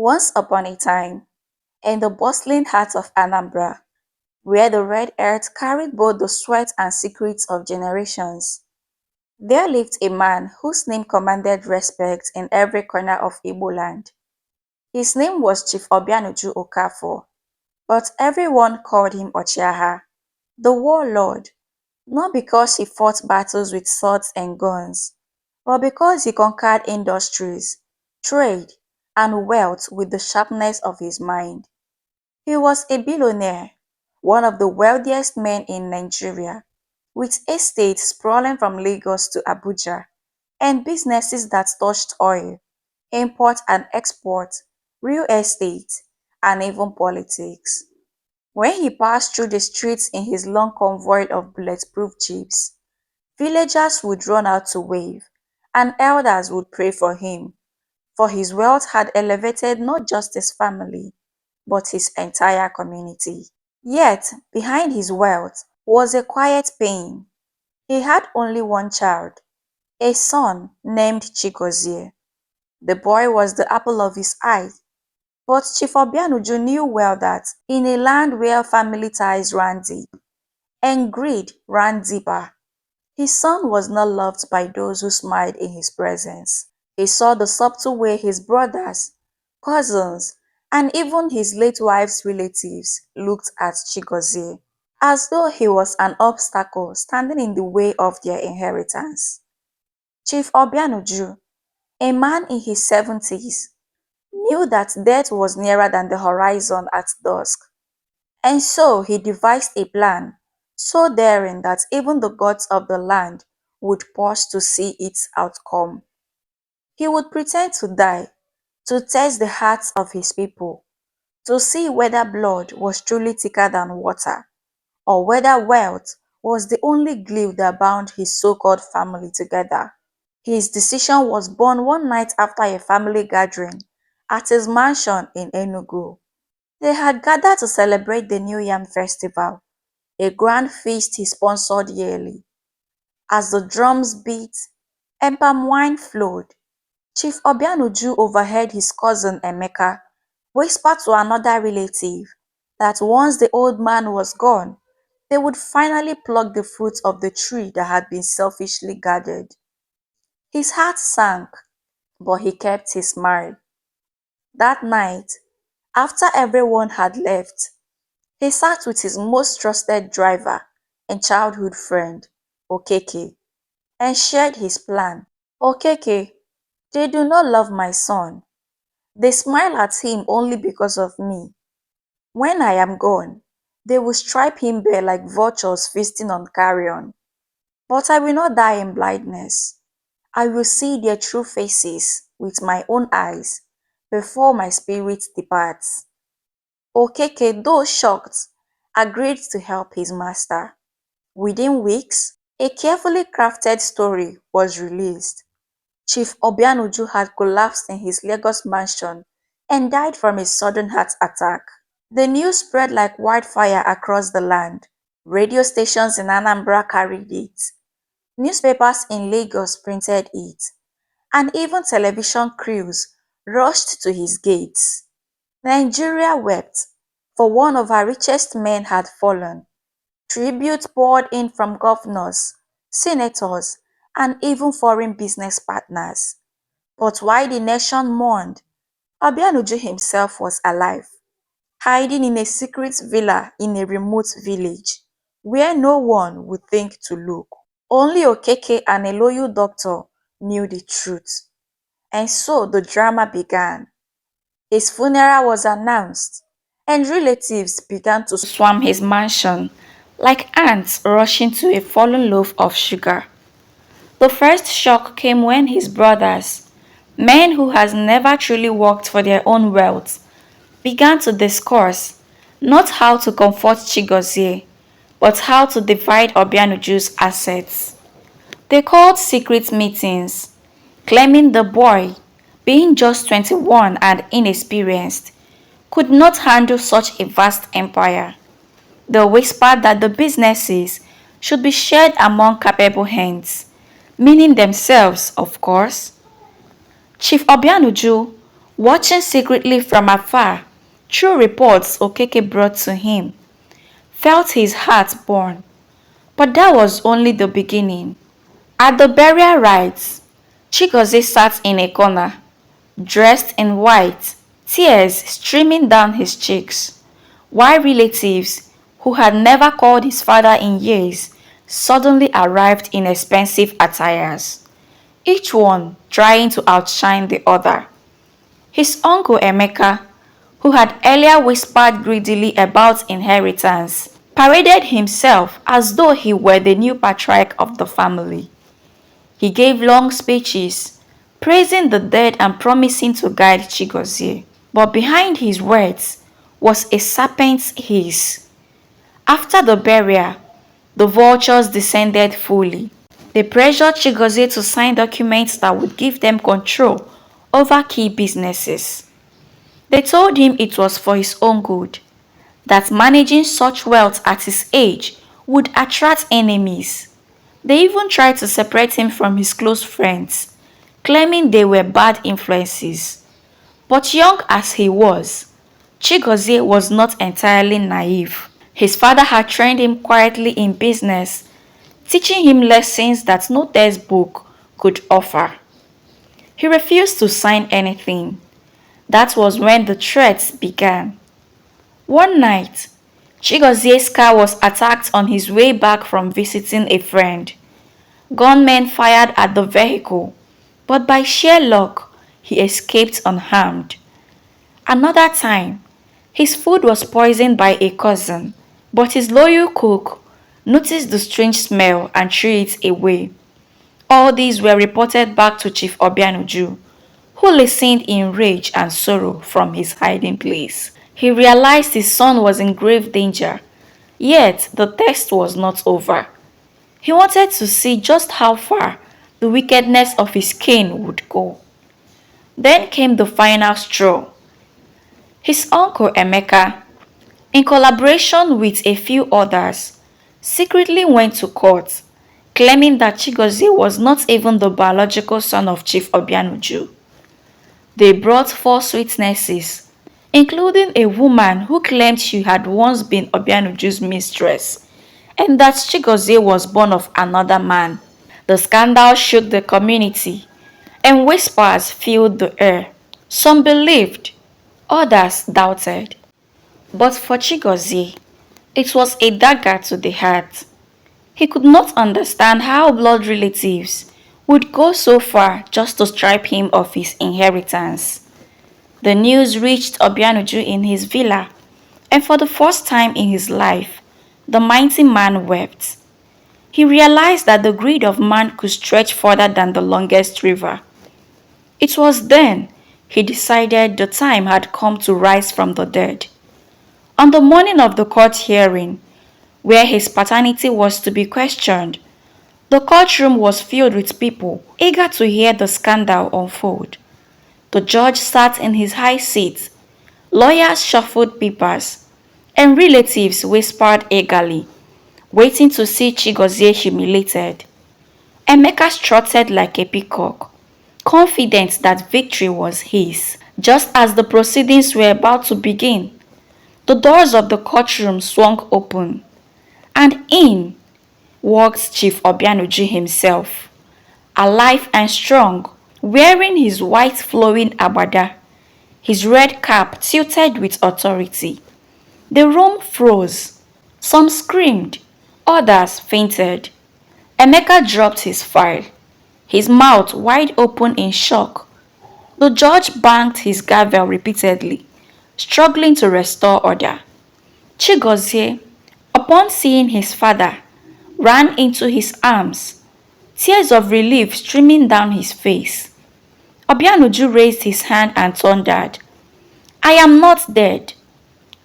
Once upon a time, in the bustling heart of Anambra, where the red earth carried both the sweat and secrets of generations, there lived a man whose name commanded respect in every corner of Igbo land. His name was Chief Obianuju Okafor, but everyone called him Ochiaha, the warlord, not because he fought battles with swords and guns, but because he conquered industries, trade, and wealth with the sharpness of his mind. He was a billionaire, one of the wealthiest men in Nigeria, with estates sprawling from Lagos to Abuja, and businesses that touched oil, import and export, real estate, and even politics. When he passed through the streets in his long convoy of bulletproof jeeps, villagers would run out to wave, and elders would pray for him, for his wealth had elevated not just his family, but his entire community. Yet, behind his wealth was a quiet pain. He had only one child, a son named Chigozie. The boy was the apple of his eye, but Chief Obianuju knew well that in a land where family ties ran deep and greed ran deeper, his son was not loved by those who smiled in his presence. He saw the subtle way his brothers, cousins, and even his late wife's relatives looked at Chigozie, as though he was an obstacle standing in the way of their inheritance. Chief Obianuju, a man in his 70s, knew that death was nearer than the horizon at dusk, and so he devised a plan so daring that even the gods of the land would pause to see its outcome. He would pretend to die, to test the hearts of his people, to see whether blood was truly thicker than water, or whether wealth was the only glue that bound his so-called family together. His decision was born one night after a family gathering at his mansion in Enugu. They had gathered to celebrate the New Yam Festival, a grand feast he sponsored yearly. As the drums beat and palm wine flowed, Chief Obianuju overheard his cousin Emeka whisper to another relative that once the old man was gone, they would finally pluck the fruit of the tree that had been selfishly guarded. His heart sank, but he kept his smile. That night, after everyone had left, he sat with his most trusted driver and childhood friend, Okeke, and shared his plan. Okeke, they do not love my son. They smile at him only because of me. When I am gone, they will strip him bare like vultures feasting on carrion. But I will not die in blindness. I will see their true faces with my own eyes before my spirit departs. Okeke, though shocked, agreed to help his master. Within weeks, a carefully crafted story was released. Chief Obianuju had collapsed in his Lagos mansion and died from a sudden heart attack. The news spread like wildfire across the land. Radio stations in Anambra carried it, newspapers in Lagos printed it, and even television crews rushed to his gates. Nigeria wept, for one of her richest men had fallen. Tribute poured in from governors, senators, and even foreign business partners. But while the nation mourned, Obianuju himself was alive, hiding in a secret villa in a remote village, where no one would think to look. Only Okeke and a loyal doctor knew the truth. And so the drama began. His funeral was announced, and relatives began to swarm his mansion like ants rushing to a fallen loaf of sugar. The first shock came when his brothers, men who had never truly worked for their own wealth, began to discuss not how to comfort Chigozie, but how to divide Obianuju's assets. They called secret meetings, claiming the boy, being just 21 and inexperienced, could not handle such a vast empire. They whispered that the businesses should be shared among capable hands, meaning themselves, of course. Chief Obianuju, Watching secretly from afar, through reports Okeke brought to him, felt his heart burn. But that was only the beginning. At the burial rites, Chigozie sat in a corner, dressed in white, tears streaming down his cheeks, while relatives, who had never called his father in years, suddenly arrived in expensive attires, each one trying to outshine the other. His uncle Emeka, who had earlier whispered greedily about inheritance, paraded himself as though he were the new patriarch of the family. He gave long speeches, praising the dead and promising to guide Chigozie. But behind his words was a serpent's hiss. After the burial, the vultures descended fully. They pressured Chigozie to sign documents that would give them control over key businesses. They told him it was for his own good, that managing such wealth at his age would attract enemies. They even tried to separate him from his close friends, claiming they were bad influences. But young as he was, Chigozie was not entirely naive. His father had trained him quietly in business, teaching him lessons that no textbook could offer. He refused to sign anything. That was when the threats began. One night, Chigozie's car was attacked on his way back from visiting a friend. Gunmen fired at the vehicle, but by sheer luck, he escaped unharmed. Another time, his food was poisoned by a cousin, but his loyal cook noticed the strange smell and threw it away. All these were reported back to Chief Obianuju, who listened in rage and sorrow from his hiding place. He realized his son was in grave danger, yet the test was not over. He wanted to see just how far the wickedness of his kin would go. Then came the final straw. His uncle Emeka, in collaboration with a few others, secretly went to court, claiming that Chigozie was not even the biological son of Chief Obianuju. They brought false witnesses, including a woman who claimed she had once been Obianuju's mistress, and that Chigozie was born of another man. The scandal shook the community, and whispers filled the air. Some believed, others doubted. But for Chigozie, it was a dagger to the heart. He could not understand how blood relatives would go so far just to strip him of his inheritance. The news reached Obianuju in his villa, and for the first time in his life, the mighty man wept. He realized that the greed of man could stretch further than the longest river. It was then he decided the time had come to rise from the dead. On the morning of the court hearing, where his paternity was to be questioned, the courtroom was filled with people eager to hear the scandal unfold. The judge sat in his high seat, lawyers shuffled papers, and relatives whispered eagerly, waiting to see Chigozie humiliated. Emeka strutted like a peacock, confident that victory was his. Just as the proceedings were about to begin, the doors of the courtroom swung open, and in walked Chief Obianuju himself, alive and strong, wearing his white flowing agbada, his red cap tilted with authority. The room froze. Some screamed, others fainted. Emeka dropped his file, his mouth wide open in shock. The judge banged his gavel repeatedly, struggling to restore order. Chigozie, upon seeing his father, ran into his arms, tears of relief streaming down his face. Obianuju raised his hand and thundered, "I am not dead.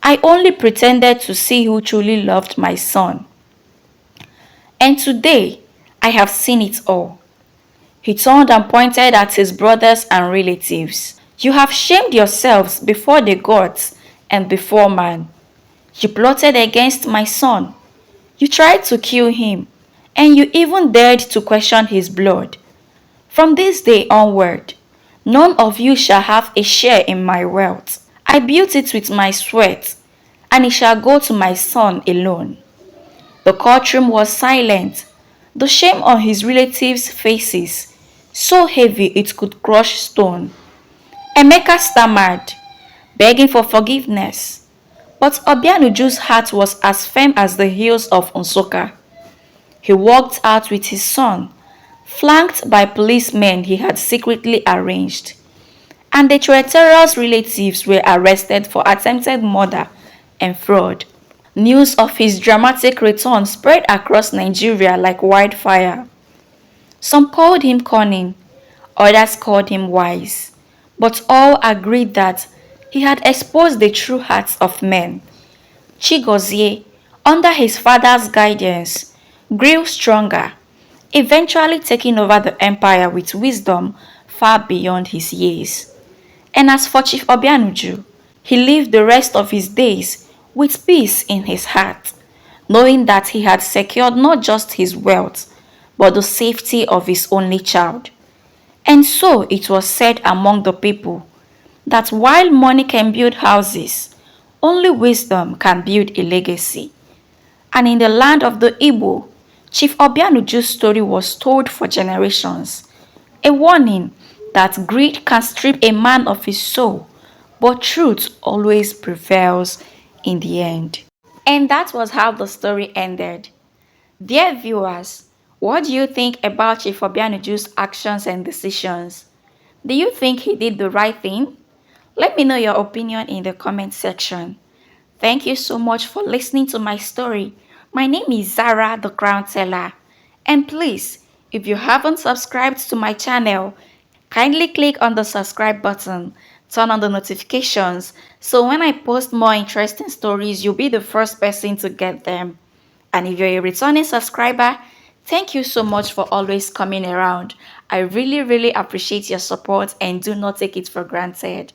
I only pretended to see who truly loved my son. And today, I have seen it all." He turned and pointed at his brothers and relatives. "You have shamed yourselves before the gods and before man. You plotted against my son. You tried to kill him, and you even dared to question his blood. From this day onward, None of you shall have a share in my wealth. I built it with my sweat, and it shall go to my son alone. The courtroom was silent, the shame on his relatives' faces so heavy it could crush stone. Emeka stammered, begging for forgiveness, but Obianuju's heart was as firm as the hills of Nsukka. He walked out with his son, flanked by policemen he had secretly arranged, and the traitorous relatives were arrested for attempted murder and fraud. News of his dramatic return spread across Nigeria like wildfire. Some called him cunning, others called him wise, but all agreed that he had exposed the true hearts of men. Chigozie, under his father's guidance, grew stronger, eventually taking over the empire with wisdom far beyond his years. And as for Chief Obianuju, he lived the rest of his days with peace in his heart, knowing that he had secured not just his wealth, but the safety of his only child. And so it was said among the people that while money can build houses, only wisdom can build a legacy. And in the land of the Igbo, Chief Obianuju's story was told for generations, a warning that greed can strip a man of his soul, but truth always prevails in the end. And that was how the story ended. Dear viewers, what do you think about Chief Obianuju's actions and decisions? Do you think he did the right thing? Let me know your opinion in the comment section. Thank you so much for listening to my story. My name is Zara the Crown Teller. And please, if you haven't subscribed to my channel, kindly click on the subscribe button, turn on the notifications, so when I post more interesting stories, you'll be the first person to get them. And if you're a returning subscriber, thank you so much for always coming around. I really appreciate your support and do not take it for granted.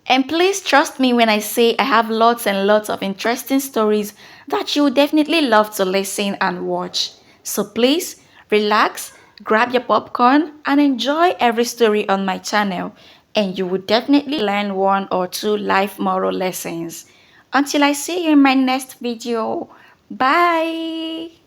And please trust me when I say I have lots and lots of interesting stories that you will definitely love to listen and watch. So please relax, grab your popcorn, and enjoy every story on my channel, and you will definitely learn one or two life moral lessons. Until I see you in my next video, bye!